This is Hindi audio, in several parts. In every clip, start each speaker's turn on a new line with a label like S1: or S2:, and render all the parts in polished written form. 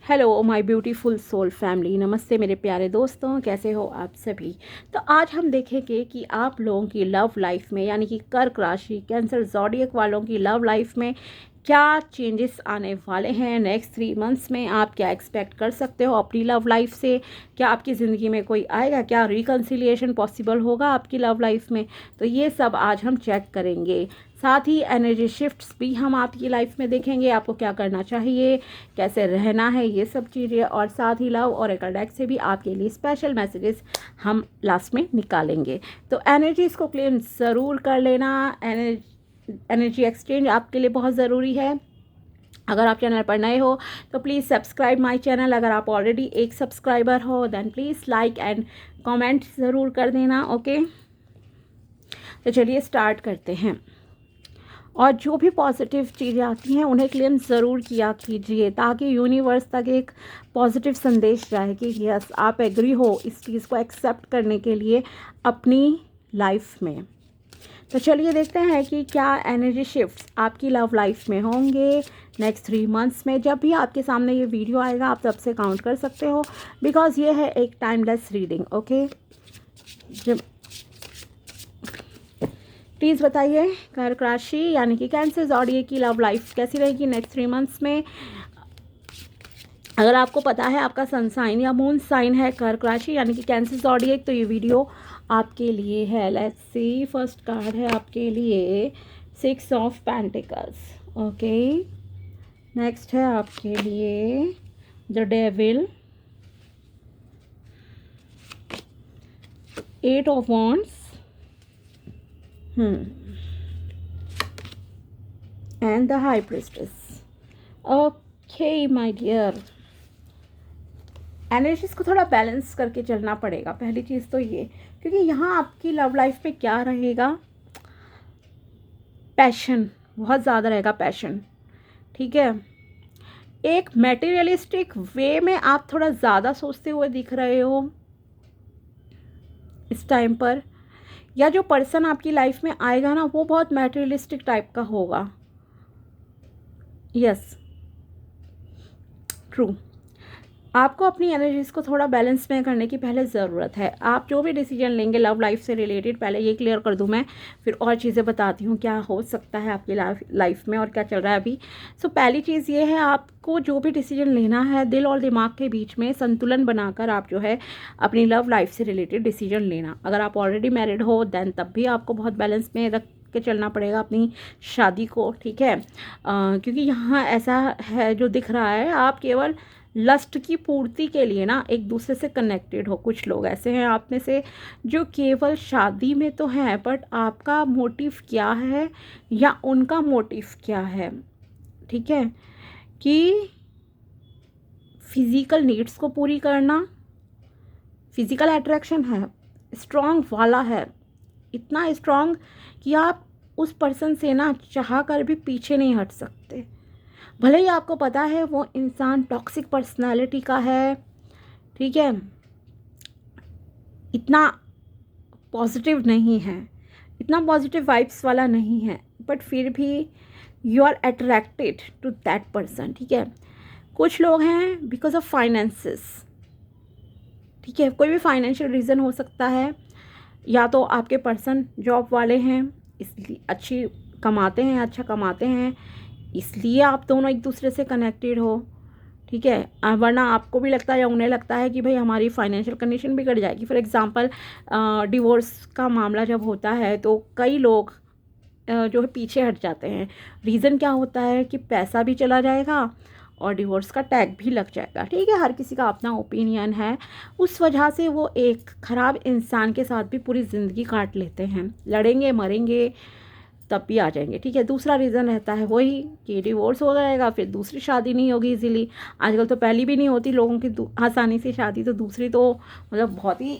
S1: Hello my beautiful soul family, नमस्ते मेरे प्यारे दोस्तों, कैसे हो आप सभी। तो आज हम देखेंगे कि आप लोगों की लव लाइफ में, यानी कि कर्क राशि कैंसर ज़ोडिएक वालों की लव लाइफ में क्या चेंजेस आने वाले हैं। नेक्स्ट 3 मंथ्स में आप क्या एक्सपेक्ट कर सकते हो अपनी लव लाइफ से। क्या आपकी ज़िंदगी में कोई आएगा, क्या रिकन्सिलिएशन पॉसिबल होगा आपकी लव लाइफ में। तो ये सब आज हम चेक करेंगे। साथ ही एनर्जी शिफ्ट्स भी हम आपकी लाइफ में देखेंगे, आपको क्या करना चाहिए, कैसे रहना है, ये सब चीज़ें। और साथ ही लव और डेक से भी आपके लिए स्पेशल मैसेजेस हम लास्ट में निकालेंगे। तो एनर्जीज़ को क्लेम ज़रूर कर लेना। एनर्जी एक्सचेंज आपके लिए बहुत ज़रूरी है। अगर आप चैनल पर नए हो तो प्लीज़ सब्सक्राइब माय चैनल। अगर आप ऑलरेडी एक सब्सक्राइबर हो then please like and comment ज़रूर कर देना। ओके, तो चलिए स्टार्ट करते हैं। और जो भी पॉजिटिव चीज़ें आती हैं उन्हें क्लेम ज़रूर किया कीजिए, ताकि यूनिवर्स तक एक पॉजिटिव संदेश जाए कि यस आप एग्री हो इस चीज़ को एक्सेप्ट करने के लिए अपनी लाइफ में। तो चलिए देखते हैं कि क्या एनर्जी शिफ्ट्स आपकी लव लाइफ में होंगे नेक्स्ट 3 मंथ्स में। जब भी आपके सामने ये वीडियो आएगा आप तब से काउंट कर सकते हो, बिकॉज ये है एक टाइमलेस रीडिंग। ओके, जब प्लीज़ बताइए कर्क राशि यानी कि कैंसर ज़ोडिएक की लव लाइफ कैसी रहेगी नेक्स्ट 3 मंथ्स में। अगर आपको पता है आपका सन साइन या मून साइन है कर्क राशि यानी कि कैंसर ज़ोडिएक, तो ये वीडियो आपके लिए है। लेट्स सी, फर्स्ट कार्ड है आपके लिए 6 ऑफ पेंटिकल्स। ओके, नेक्स्ट है आपके लिए the devil, 8 of wands and the high priestess. Okay my dear, energies को थोड़ा बैलेंस करके चलना पड़ेगा, पहली चीज़ तो ये। क्योंकि यहाँ आपकी लव लाइफ में क्या रहेगा, पैशन बहुत ज़्यादा रहेगा, पैशन। ठीक है, एक मटेरियलिस्टिक वे में आप थोड़ा ज़्यादा सोचते हुए दिख रहे हो इस टाइम पर। या जो पर्सन आपकी लाइफ में आएगा ना वो बहुत मटेरियलिस्टिक टाइप का होगा। Yes, true. आपको अपनी एनर्जीज को थोड़ा बैलेंस में करने की पहले ज़रूरत है। आप जो भी डिसीजन लेंगे लव लाइफ से रिलेटेड, पहले ये क्लियर कर दूं मैं, फिर और चीज़ें बताती हूँ क्या हो सकता है आपकी लाइफ में और क्या चल रहा है अभी। सो पहली चीज़ ये है, आपको जो भी डिसीजन लेना है दिल और दिमाग के बीच में संतुलन बनाकर आप जो है अपनी लव लाइफ से रिलेटेड डिसीजन लेना। अगर आप ऑलरेडी मैरिड हो दैन तब भी आपको बहुत बैलेंस में रख के चलना पड़ेगा अपनी शादी को। ठीक है, क्योंकि यहाँ ऐसा है जो दिख रहा है, आप केवल लस्ट की पूर्ति के लिए ना एक दूसरे से कनेक्टेड हो। कुछ लोग ऐसे हैं आप में से जो केवल शादी में तो हैं, बट आपका मोटिव क्या है या उनका मोटिव क्या है, ठीक है, कि फिज़िकल नीड्स को पूरी करना। फिज़िकल अट्रैक्शन है, स्ट्रॉन्ग वाला है, इतना स्ट्रॉन्ग कि आप उस पर्सन से ना चाह कर भी पीछे नहीं हट सकते। भले ही आपको पता है वो इंसान टॉक्सिक पर्सनालिटी का है, ठीक है, इतना पॉजिटिव नहीं है, इतना पॉजिटिव वाइब्स वाला नहीं है, बट फिर भी you are attracted to that person. ठीक है, कुछ लोग हैं बिकॉज ऑफ फाइनेंसेस। ठीक है, कोई भी फाइनेंशियल रीज़न हो सकता है, या तो आपके पर्सन जॉब वाले हैं इसलिए अच्छी कमाते हैं, अच्छा कमाते हैं, इसलिए आप दोनों एक दूसरे से कनेक्टेड हो। ठीक है, वरना आपको भी लगता है या उन्हें लगता है कि भाई हमारी फाइनेंशियल कंडीशन बिगड़ जाएगी। फॉर एग्जांपल डिवोर्स का मामला जब होता है तो कई लोग जो है पीछे हट जाते हैं। रीज़न क्या होता है कि पैसा भी चला जाएगा और डिवोर्स का टैग भी लग जाएगा। ठीक है, हर किसी का अपना ओपिनियन है। उस वजह से वो एक ख़राब इंसान के साथ भी पूरी ज़िंदगी काट लेते हैं, लड़ेंगे मरेंगे तब भी आ जाएंगे। ठीक है, दूसरा रीज़न रहता है वही कि डिवोर्स हो जाएगा, फिर दूसरी शादी नहीं होगी इजीली। आजकल तो पहली भी नहीं होती लोगों की आसानी से शादी, तो दूसरी तो मतलब बहुत ही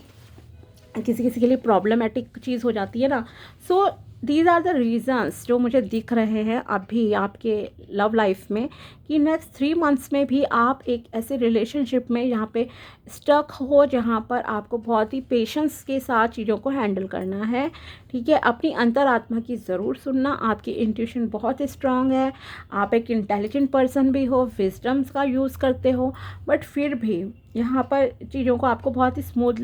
S1: किसी किसी के लिए प्रॉब्लमेटिक चीज़ हो जाती है ना। So these are the reasons जो मुझे दिख रहे हैं अभी आपके लव लाइफ में, कि नेक्स्ट 3 मंथ्स में भी आप एक ऐसे रिलेशनशिप में यहाँ पे स्टक हो जहाँ पर आपको बहुत ही पेशेंस के साथ चीज़ों को हैंडल करना है। ठीक है, अपनी अंतरात्मा की ज़रूर सुनना, आपकी इंट्यूशन बहुत स्ट्रांग है, आप एक इंटेलिजेंट पर्सन भी हो, विजडम्स का यूज़ करते हो, बट फिर भी यहाँ पर चीज़ों को आपको बहुत ही स्मूथ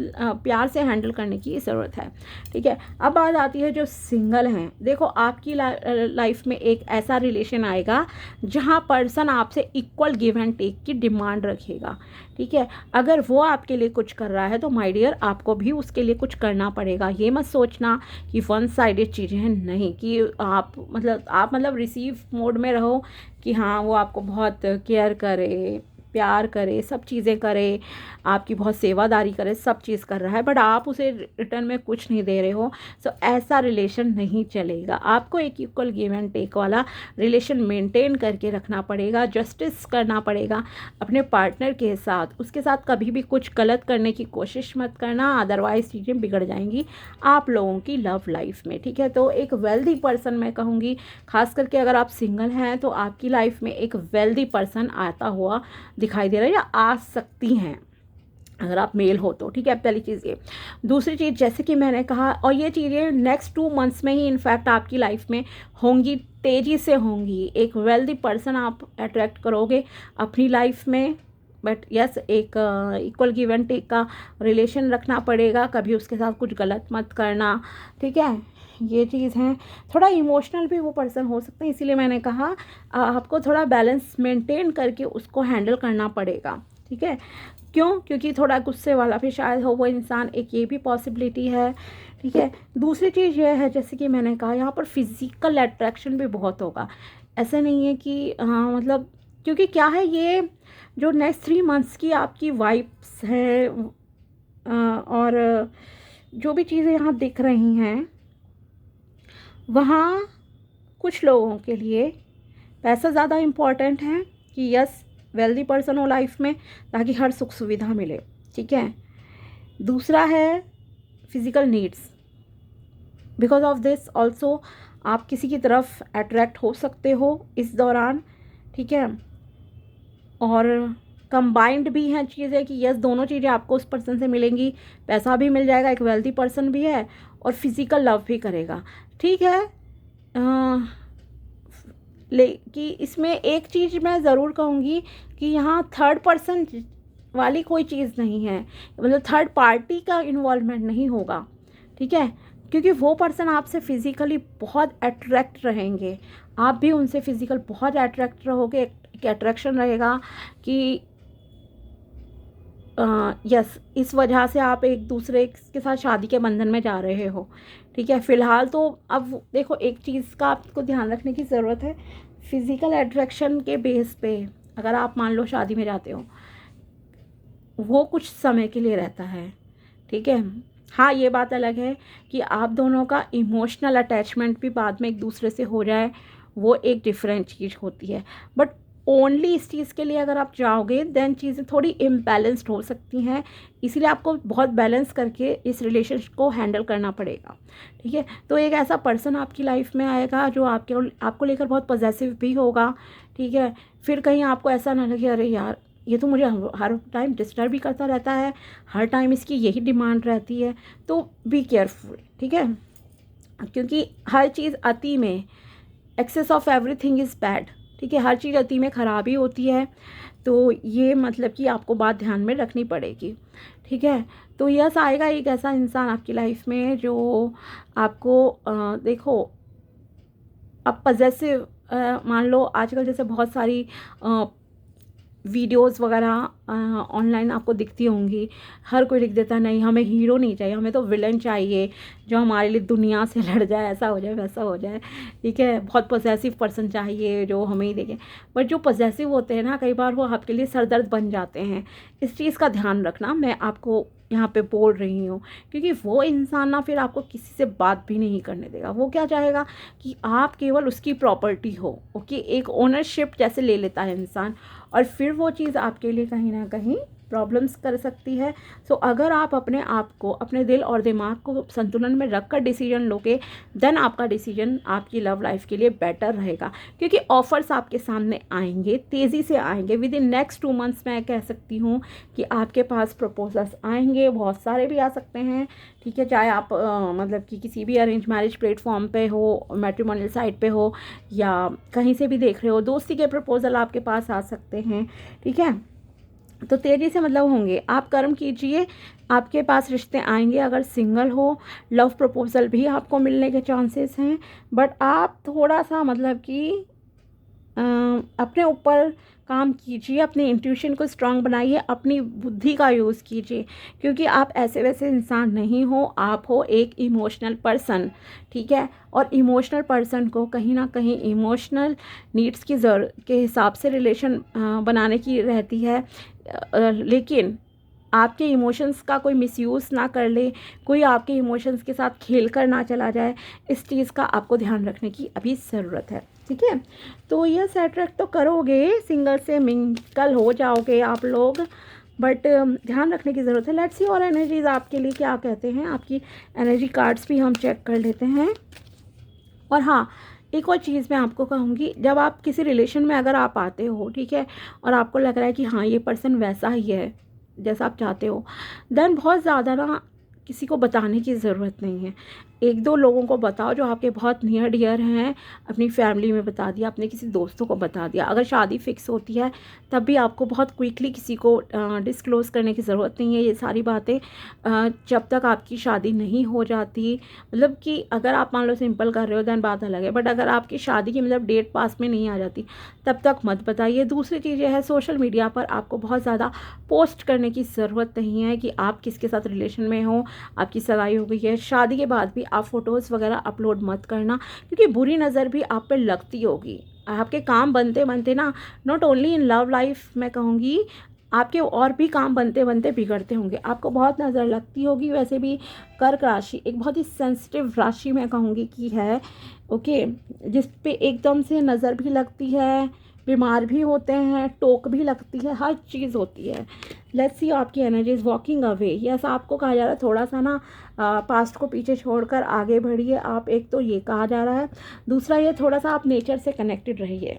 S1: प्यार से हैंडल करने की ज़रूरत है। ठीक है, अब बात आती है जो सिंगल हैं। देखो, आपकी लाइफ में एक ऐसा रिलेशन आएगा जहाँ पर्सन आपसे इक्वल गिव एंड टेक की डिमांड रखेगा। ठीक है, अगर वो आपके लिए कुछ कर रहा है तो माय डियर आपको भी उसके लिए कुछ करना पड़ेगा। ये मत सोचना कि वन साइडेड चीज़ें हैं, नहीं, कि आप मतलब रिसीव मोड में रहो कि हाँ वो आपको बहुत केयर करे, प्यार करे, सब चीज़ें करे, आपकी बहुत सेवादारी करे, सब चीज़ कर रहा है, बट आप उसे रिटर्न में कुछ नहीं दे रहे हो। सो ऐसा रिलेशन नहीं चलेगा। आपको एक इक्वल गिव एंड टेक वाला रिलेशन मेंटेन करके रखना पड़ेगा, जस्टिस करना पड़ेगा अपने पार्टनर के साथ। उसके साथ कभी भी कुछ गलत करने की कोशिश मत करना, अदरवाइज़ चीज़ें बिगड़ जाएंगी आप लोगों की लव लाइफ में। ठीक है, तो एक वेल्दी पर्सन मैं कहूँगी, खास करके अगर आप सिंगल हैं तो आपकी लाइफ में एक वेल्दी पर्सन आता हुआ दिखाई दे रहा है या आ सकती हैं अगर आप मेल हो तो। ठीक है, पहली चीज़ ये। दूसरी चीज़, जैसे कि मैंने कहा, और ये चीज़ें नेक्स्ट 2 मंथ्स में ही इनफैक्ट आपकी लाइफ में होंगी, तेज़ी से होंगी। एक वेल्दी पर्सन आप अट्रैक्ट करोगे अपनी लाइफ में, बट यस एक इक्वल गिव एंड टेक का रिलेशन रखना पड़ेगा, कभी उसके साथ कुछ गलत मत करना। ठीक है, ये चीज़ है। थोड़ा इमोशनल भी वो पर्सन हो सकते हैं, इसीलिए मैंने कहा आपको थोड़ा बैलेंस मेंटेन करके उसको हैंडल करना पड़ेगा। ठीक है, क्यों? क्योंकि थोड़ा गुस्से वाला भी शायद हो वो इंसान, एक ये भी पॉसिबिलिटी है। ठीक है, दूसरी चीज़ ये है, जैसे कि मैंने कहा, यहाँ पर फिज़िकल अट्रैक्शन भी बहुत होगा। ऐसा नहीं है कि हाँ मतलब, क्योंकि क्या है, ये जो नेक्स्ट 3 मंथ्स की आपकी वाइब्स हैं और जो भी चीज़ें यहाँ दिख रही हैं, वहाँ कुछ लोगों के लिए पैसा ज़्यादा इम्पॉर्टेंट है कि यस वेल्दी पर्सन हो लाइफ में, ताकि हर सुख सुविधा मिले। ठीक है, दूसरा है physical needs, because of this also आप किसी की तरफ अट्रैक्ट हो सकते हो इस दौरान। ठीक है, और कंबाइंड भी हैं चीज़ें कि यस दोनों चीज़ें आपको उस पर्सन से मिलेंगी, पैसा भी मिल जाएगा, एक वेल्दी पर्सन भी है और फिज़िकल लव भी करेगा। ठीक है, कि इसमें एक चीज़ मैं ज़रूर कहूँगी कि यहाँ थर्ड पर्सन वाली कोई चीज़ नहीं है, मतलब थर्ड पार्टी का इन्वॉल्वमेंट नहीं होगा। ठीक है, क्योंकि वो पर्सन आपसे फ़िज़िकली बहुत अट्रैक्ट रहेंगे, आप भी उनसे फ़िज़िकल बहुत अट्रैक्ट रहोगे, एक अट्रैक्शन रहेगा कि यस इस वजह से आप एक दूसरे के साथ शादी के बंधन में जा रहे हो। ठीक है, फ़िलहाल तो अब देखो एक चीज़ का आपको ध्यान रखने की ज़रूरत है, फिज़िकल अट्रैक्शन के बेस पे अगर आप मान लो शादी में जाते हो, वो कुछ समय के लिए रहता है। ठीक है, हाँ ये बात अलग है कि आप दोनों का इमोशनल अटैचमेंट भी बाद में एक दूसरे से हो जाए, वो एक डिफरेंट चीज़ होती है। बट ओनली इस चीज़ के लिए अगर आप जाओगे देन चीज़ें थोड़ी इम्बैलेंस्ड हो सकती हैं, इसीलिए आपको बहुत बैलेंस करके इस रिलेशनशिप को हैंडल करना पड़ेगा। ठीक है, तो एक ऐसा पर्सन आपकी लाइफ में आएगा जो आपको लेकर बहुत पॉजेसिव भी होगा। ठीक है, फिर कहीं आपको ऐसा ना लगे अरे यार ये तो मुझे हर टाइम डिस्टर्ब भी करता रहता है, हर टाइम इसकी यही डिमांड रहती है, तो बी केयरफुल। ठीक है, क्योंकि हर चीज़ अति में, excess of everything is bad. ठीक है, हर चीज़ अति में ख़राबी होती है, तो ये मतलब कि आपको बात ध्यान में रखनी पड़ेगी। ठीक है, तो यस आएगा एक ऐसा इंसान आपकी लाइफ में जो आपको देखो अब पॉजेसिव, मान लो आजकल जैसे बहुत सारी वीडियोस वगैरह ऑनलाइन आपको दिखती होंगी, हर कोई लिख देता है नहीं हमें हीरो नहीं चाहिए, हमें तो विलन चाहिए जो हमारे लिए दुनिया से लड़ जाए, ऐसा हो जाए वैसा हो जाए। ठीक है, बहुत पॉसेसिव पर्सन चाहिए जो हमें ही देखे, बट जो पॉसेसिव होते हैं ना कई बार वो आपके लिए सरदर्द बन जाते हैं। इस चीज़ का ध्यान रखना, मैं आपको यहाँ पे बोल रही हूँ, क्योंकि वो इंसान ना फिर आपको किसी से बात भी नहीं करने देगा। वो क्या चाहेगा कि आप केवल उसकी प्रॉपर्टी हो। ओके, एक ओनरशिप जैसे ले लेता है इंसान, और फिर वो चीज़ आपके लिए कहीं ना कहीं प्रॉब्लम्स कर सकती है। सो अगर आप अपने आप को, अपने दिल और दिमाग को संतुलन में रख कर डिसीजन लोगे, देन आपका डिसीजन आपकी लव लाइफ के लिए बेटर रहेगा, क्योंकि ऑफ़र्स आपके सामने आएंगे, तेज़ी से आएंगे। विद इन नेक्स्ट 2 मंथ्स मैं कह सकती हूँ कि आपके पास प्रपोजल्स आएंगे, बहुत सारे भी आ सकते हैं, ठीक है। चाहे आप मतलब कि किसी भी अरेंज मैरिज प्लेटफॉर्म पे हो, मैट्रिमोनियल साइट पे हो, या कहीं से भी देख रहे हो, दोस्ती के प्रपोजल आपके पास आ सकते हैं, ठीक है। तो तेज़ी से मतलब होंगे, आप कर्म कीजिए, आपके पास रिश्ते आएंगे। अगर सिंगल हो, लव प्रपोजल भी आपको मिलने के चांसेस हैं, बट आप थोड़ा सा मतलब कि अपने ऊपर काम कीजिए, अपने इंट्यूशन को स्ट्रांग बनाइए, अपनी बुद्धि का यूज़ कीजिए, क्योंकि आप ऐसे वैसे इंसान नहीं हो, आप हो एक इमोशनल पर्सन, ठीक है। और इमोशनल पर्सन को कहीं ना कहीं इमोशनल नीड्स की ज़रूरत के हिसाब से रिलेशन बनाने की रहती है, लेकिन आपके इमोशंस का कोई मिसयूज़ ना कर ले, कोई आपके इमोशंस के साथ खेल कर ना चला जाए, इस चीज़ का आपको ध्यान रखने की अभी ज़रूरत है, ठीक है। तो ये अट्रैक्ट तो करोगे, सिंगल से मिंगल हो जाओगे आप लोग, बट ध्यान रखने की ज़रूरत है। लेट्स सी और एनर्जीज आपके लिए क्या कहते हैं। आपकी एनर्जी कार्ड्स भी हम चेक कर लेते हैं। और हाँ, एक और चीज़ मैं आपको कहूँगी, जब आप किसी रिलेशन में अगर आप आते हो, ठीक है, और आपको लग रहा है कि हाँ ये पर्सन वैसा ही है जैसा आप चाहते हो, देन बहुत ज़्यादा ना किसी को बताने की ज़रूरत नहीं है। 1-2 लोगों को बताओ जो आपके बहुत नियर डियर हैं, अपनी फैमिली में बता दिया, अपने किसी दोस्तों को बता दिया। अगर शादी फिक्स होती है तब भी आपको बहुत क्विकली किसी को डिस्क्लोज़ करने की ज़रूरत नहीं है। ये सारी बातें जब तक आपकी शादी नहीं हो जाती, मतलब कि अगर आप मान लो सिंपल कर रहे हो दैन बात अलग है, बट अगर आपकी शादी की मतलब डेट पास में नहीं आ जाती तब तक मत बताइए। दूसरी चीज़ यह है, सोशल मीडिया पर आपको बहुत ज़्यादा पोस्ट करने की ज़रूरत नहीं है कि आप किसके साथ रिलेशन में हो, आपकी सगाई हो गई है। शादी के बाद भी आप फ़ोटोज़ वगैरह अपलोड मत करना, क्योंकि बुरी नज़र भी आप पे लगती होगी। आपके काम बनते बनते ना, not only in love life, मैं कहूँगी आपके और भी काम बनते बनते बिगड़ते होंगे, आपको बहुत नज़र लगती होगी। वैसे भी कर्क राशि एक बहुत ही सेंसिटिव राशि मैं कहूँगी कि है, ओके, जिस पे एकदम से नज़र भी लगती है, बीमार भी होते हैं, टोक भी लगती है, हर चीज़ होती है। लेट्स सी आपकी एनर्जीज वॉकिंग अवे, यस आपको कहा जा रहा है थोड़ा सा ना पास्ट को पीछे छोड़कर आगे बढ़िए आप, एक तो ये कहा जा रहा है। दूसरा ये थोड़ा सा आप नेचर से कनेक्टेड रहिए,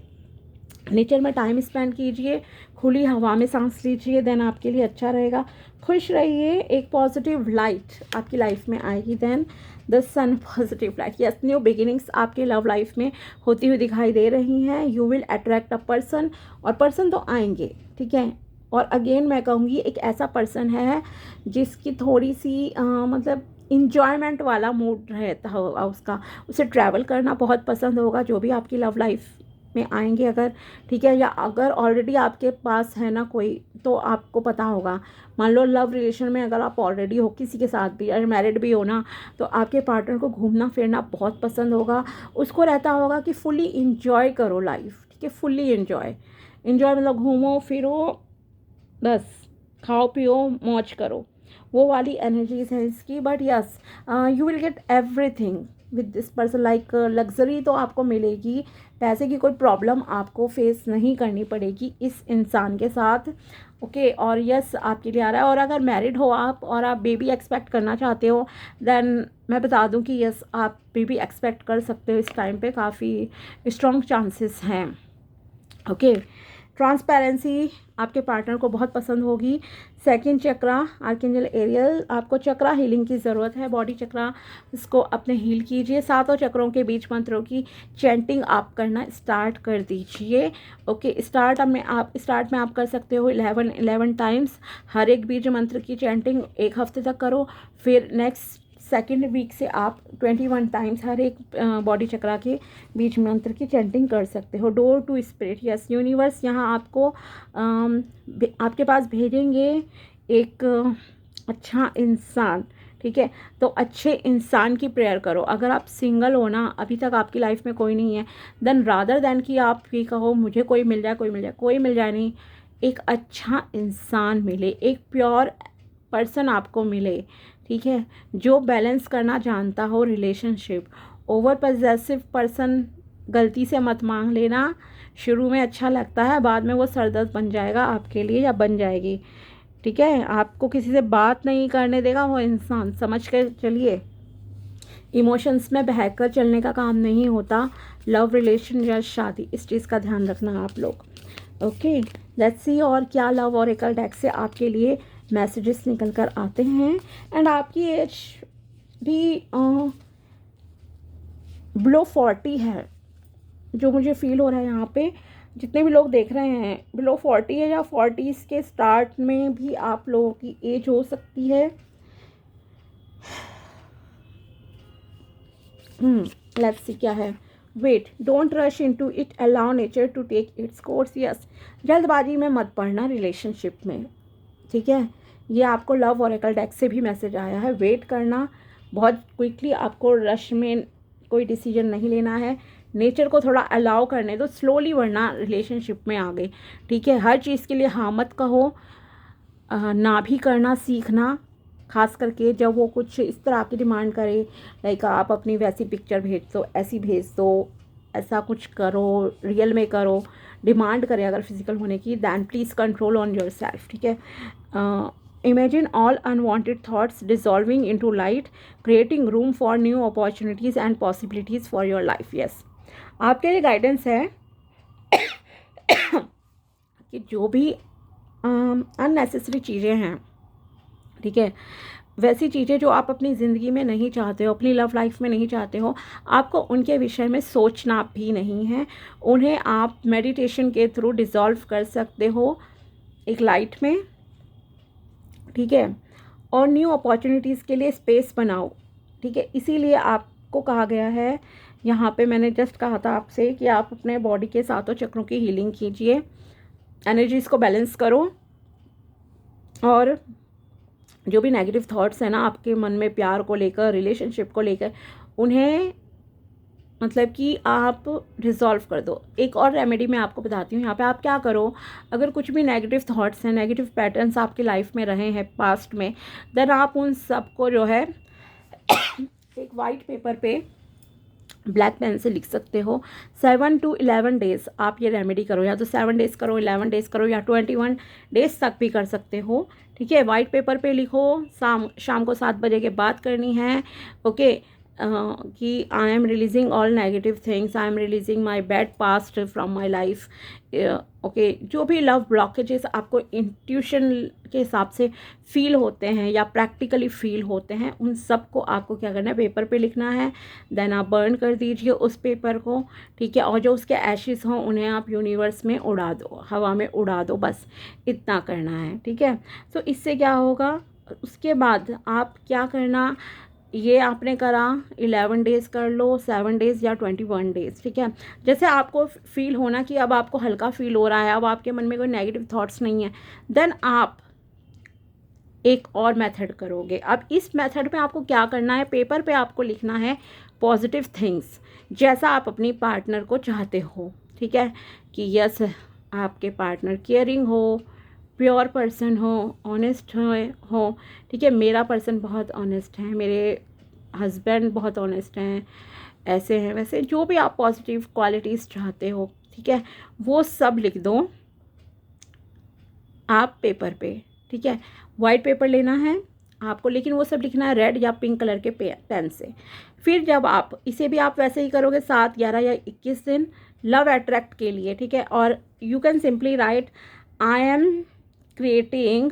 S1: नेचर में टाइम स्पेंड कीजिए, खुली हवा में सांस लीजिए, देन आपके लिए अच्छा रहेगा। खुश रहिए, एक पॉजिटिव लाइट आपकी लाइफ में आएगी, then the sun positive light, yes new beginnings आपके लव लाइफ में होती हुई दिखाई दे रही हैं। You will attract a person, और पर्सन तो आएंगे, ठीक है। और अगेन मैं कहूँगी एक ऐसा पर्सन है जिसकी थोड़ी सी मतलब इंजॉयमेंट वाला मूड रहता होगा उसका, उसे ट्रैवल करना बहुत पसंद होगा, जो भी आपकी लव लाइफ में आएंगे अगर, ठीक है। या अगर ऑलरेडी आपके पास है ना कोई, तो आपको पता होगा, मान लो लव रिलेशन में अगर आप ऑलरेडी हो किसी के साथ भी, अगर मैरिड भी हो ना, तो आपके पार्टनर को घूमना फिरना बहुत पसंद होगा। उसको रहता होगा कि फुल्ली इंजॉय करो लाइफ, ठीक है, फुल्ली इंजॉय, इंजॉय मतलब घूमो फिरो, बस खाओ पियो मौज करो, वो वाली एनर्जीज है इसकी। But yes you will get everything with this person, like luxury तो आपको मिलेगी, पैसे की कोई प्रॉब्लम आपको फेस नहीं करनी पड़ेगी इस इंसान के साथ, ओके। और यस आपके लिए आ रहा है। और अगर मैरिड हो आप और आप बेबी एक्सपेक्ट करना चाहते हो, देन मैं बता दूं कि यस आप बेबी एक्सपेक्ट कर सकते हो, इस टाइम पे काफ़ी स्ट्रॉन्ग चांसेस हैं, ओके। ट्रांसपेरेंसी आपके पार्टनर को बहुत पसंद होगी। सेकंड चक्रा आर्कएंजल एरियल, आपको चक्रा हीलिंग की ज़रूरत है, बॉडी चक्रा इसको अपने हील कीजिए। 7 चक्रों के बीच मंत्रों की चैंटिंग आप करना स्टार्ट कर दीजिए, ओके। स्टार्ट में आप कर सकते हो 11 टाइम्स, हर एक बीज मंत्र की चैंटिंग 1 हफ्ते तक करो। फिर नेक्स्ट सेकेंड वीक से आप 21 टाइम्स हर एक बॉडी चक्रा के बीच मंत्र की चैंटिंग कर सकते हो। Door to spirit, yes universe यहाँ आपको आपके पास भेजेंगे एक अच्छा इंसान, ठीक है। तो अच्छे इंसान की प्रेयर करो। अगर आप सिंगल हो ना, अभी तक आपकी लाइफ में कोई नहीं है, देन रादर दैन कि आप ये कहो मुझे कोई मिल जाए, कोई मिल जाए नहीं, एक अच्छा इंसान मिले, एक प्योर पर्सन आपको मिले, ठीक है, जो बैलेंस करना जानता हो रिलेशनशिप। ओवर पॉसेसिव पर्सन गलती से मत मांग लेना, शुरू में अच्छा लगता है, बाद में वो सरदर्द बन जाएगा आपके लिए या बन जाएगी, ठीक है, आपको किसी से बात नहीं करने देगा वो इंसान, समझ कर चलिए। इमोशंस में बहकर चलने का काम नहीं होता लव रिलेशन या शादी, इस चीज़ का ध्यान रखना आप लोग। ओके, लेट्स सी और क्या लव ऑरेकल डेक से आपके लिए मैसेजेस निकल कर आते हैं। एंड आपकी एज भी बिलो 40 है, जो मुझे फील हो रहा है यहाँ पे। जितने भी लोग देख रहे हैं बिलो 40 है या 40s के स्टार्ट में भी आप लोगों की एज हो सकती है। लेट्स सी क्या है। Wait, don't rush into it, allow nature to take its course. Yes, जल्दबाजी में मत पड़ना रिलेशनशिप में, ठीक है। ये आपको लव ऑरेकल डेक से भी मैसेज आया है। वेट करना, बहुत क्विकली आपको रश में कोई डिसीजन नहीं लेना है। नेचर को थोड़ा अलाउ करने दो, स्लोली बढ़ना रिलेशनशिप में आगे, ठीक है। हर चीज़ के लिए हाँ मत कहो, ना भी करना सीखना, खास करके जब वो कुछ इस तरह की डिमांड करे, लाइक आप अपनी वैसी पिक्चर भेज दो, ऐसी भेज दो, ऐसा कुछ करो, रियल में करो, डिमांड करे अगर फिजिकल होने की, then please control on yourself, ठीक है। Imagine all unwanted thoughts dissolving into light, creating room for new opportunities and possibilities for your life. Yes, आपके लिए गाइडेंस है कि जो भी अननेसेसरी चीज़ें हैं, ठीक है, वैसी चीज़ें जो आप अपनी ज़िंदगी में नहीं चाहते हो, अपनी लव लाइफ में नहीं चाहते हो, आपको उनके विषय में सोचना भी नहीं है। उन्हें आप मेडिटेशन के थ्रू डिज़ोल्व कर सकते हो एक लाइट में, ठीक है। और न्यू अपॉर्चुनिटीज़ के लिए स्पेस बनाओ, ठीक है। इसीलिए आपको कहा गया है, यहाँ पे मैंने जस्ट कहा था आपसे कि आप अपने बॉडी के सातों चक्रों की हीलिंग कीजिए, एनर्जीज़ को बैलेंस करो, और जो भी नेगेटिव थॉट्स हैं ना आपके मन में प्यार को लेकर, रिलेशनशिप को लेकर, उन्हें मतलब कि आप रिजॉल्व कर दो। एक और रेमेडी मैं आपको बताती हूँ। यहाँ पे आप क्या करो, अगर कुछ भी नेगेटिव थॉट्स हैं, नेगेटिव पैटर्न्स आपकी लाइफ में रहे हैं पास्ट में, देन आप उन सबको जो है एक वाइट पेपर पे ब्लैक पेन से लिख सकते हो। 7 to 11 डेज़ आप ये रेमेडी करो, या तो 7 डेज़ करो, 11 डेज़ करो, या 21 डेज़ तक भी कर सकते हो, ठीक है। वाइट पेपर पे लिखो, शाम को 7 बजे के बाद करनी है, ओके। कि I am releasing all negative things, I am releasing my bad past from my life, okay. जो भी लव ब्लॉकेजेस आपको इंट्यूशन के हिसाब से फील होते हैं या प्रैक्टिकली फील होते हैं, उन सब को आपको क्या करना है, पेपर पे लिखना है। देन आप बर्न कर दीजिए उस पेपर को, ठीक है। और जो उसके एशेस हों उन्हें आप यूनिवर्स में उड़ा दो, हवा में उड़ा दो, बस इतना करना है, ठीक है। तो इससे क्या होगा, उसके बाद आप क्या करना, ये आपने करा, 11 डेज़ कर लो, 7 डेज़ या 21 डेज़, ठीक है। जैसे आपको फील होना कि अब आपको हल्का फील हो रहा है, अब आपके मन में कोई नेगेटिव थॉट्स नहीं है, देन आप एक और मेथड करोगे। अब इस मेथड में आपको क्या करना है, पेपर पे आपको लिखना है पॉजिटिव थिंग्स, जैसा आप अपनी पार्टनर को चाहते हो, ठीक है। कि यस, आपके पार्टनर केयरिंग हो, प्योर पर्सन हो, ऑनेस्ट हो, ठीक है। मेरा पर्सन बहुत ऑनेस्ट है, मेरे हस्बैंड बहुत ऑनेस्ट हैं, ऐसे हैं वैसे, जो भी आप पॉजिटिव क्वालिटीज़ चाहते हो, ठीक है, वो सब लिख दो आप पेपर पे, ठीक है। वाइट पेपर लेना है आपको, लेकिन वो सब लिखना है रेड या पिंक कलर के पेन से। फिर जब आप इसे भी आप वैसे ही करोगे 7, 11 या 21 दिन लव अट्रैक्ट के लिए, ठीक है। और you can simply write, I am creating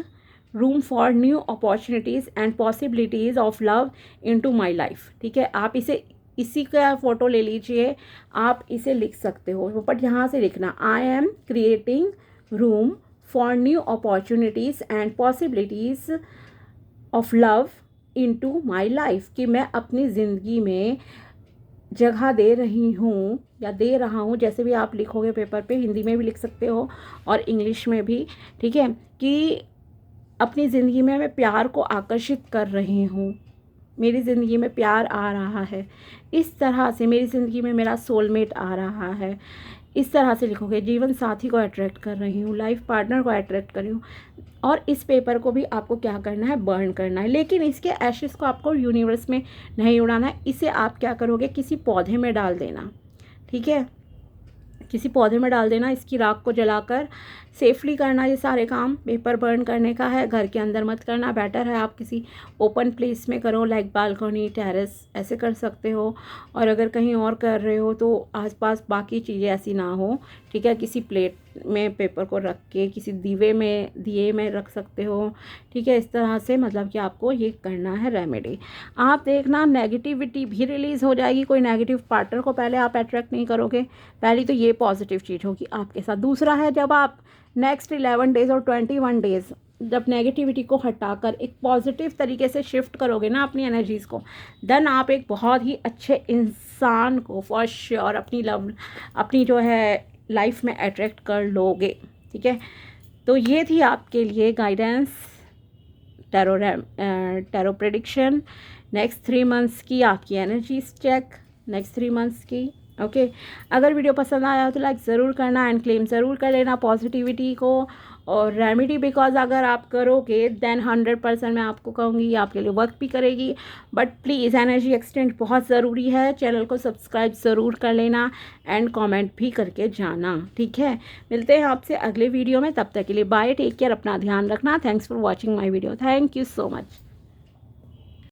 S1: room for new opportunities and possibilities of love into my life, ठीक है। आप इसी का फ़ोटो ले लीजिए, आप इसे लिख सकते हो, बट यहाँ से लिखना, I am creating room for new opportunities and possibilities of love into my life, कि मैं अपनी ज़िंदगी में जगह दे रही हूँ या दे रहा हूँ, जैसे भी आप लिखोगे पेपर पे, हिंदी में भी लिख सकते हो और इंग्लिश में भी, ठीक है। कि अपनी ज़िंदगी में मैं प्यार को आकर्षित कर रही हूँ, मेरी ज़िंदगी में प्यार आ रहा है, इस तरह से मेरी ज़िंदगी में मेरा सोलमेट आ रहा है, इस तरह से लिखोगे। जीवन साथी को अट्रैक्ट कर रही हूँ, लाइफ पार्टनर को अट्रैक्ट कर रही हूँ। और इस पेपर को भी आपको क्या करना है, बर्न करना है, लेकिन इसके एशेस को आपको यूनिवर्स में नहीं उड़ाना है। इसे आप क्या करोगे, किसी पौधे में डाल देना, ठीक है। किसी पौधे में डाल देना, इसकी राख को जलाकर सेफली करना ये सारे काम। पेपर बर्न करने का है, घर के अंदर मत करना, बेटर है आप किसी ओपन प्लेस में करो, लाइक बालकनी, टेरेस, ऐसे कर सकते हो। और अगर कहीं और कर रहे हो तो आसपास बाकी चीज़ें ऐसी ना हो, ठीक है। किसी प्लेट में पेपर को रख के किसी दिए में रख सकते हो, ठीक है। इस तरह से मतलब कि आपको ये करना है रेमेडी। आप देखना नेगेटिविटी भी रिलीज़ हो जाएगी। कोई नेगेटिव पार्टनर को पहले आप अट्रैक्ट नहीं करोगे, पहली तो ये पॉजिटिव चीज़ होगी आपके साथ। दूसरा है, जब आप नेक्स्ट 11 डेज़ और 21 डेज़ जब नेगेटिविटी को हटाकर एक पॉजिटिव तरीके से शिफ्ट करोगे ना अपनी एनर्जीज़ को, देन आप एक बहुत ही अच्छे इंसान को फॉर श्योर अपनी जो है लाइफ में अट्रैक्ट कर लोगे, ठीक है। तो ये थी आपके लिए guidance, tarot prediction next 3 months की, आपकी एनर्जीज चेक नेक्स्ट 3 मंथ्स की। ओके, अगर वीडियो पसंद आया हो तो लाइक ज़रूर करना एंड क्लेम ज़रूर कर लेना पॉजिटिविटी को और रेमेडी, बिकॉज अगर आप करोगे देन 100% मैं आपको कहूँगी ये आपके लिए वर्क भी करेगी। बट प्लीज़ एनर्जी एक्सचेंज बहुत ज़रूरी है। चैनल को सब्सक्राइब ज़रूर कर लेना एंड कमेंट भी करके जाना, ठीक है। मिलते हैं आपसे अगले वीडियो में, तब तक के लिए बाय, टेक केयर, अपना ध्यान रखना। Thanks for watching my video, thank you so much.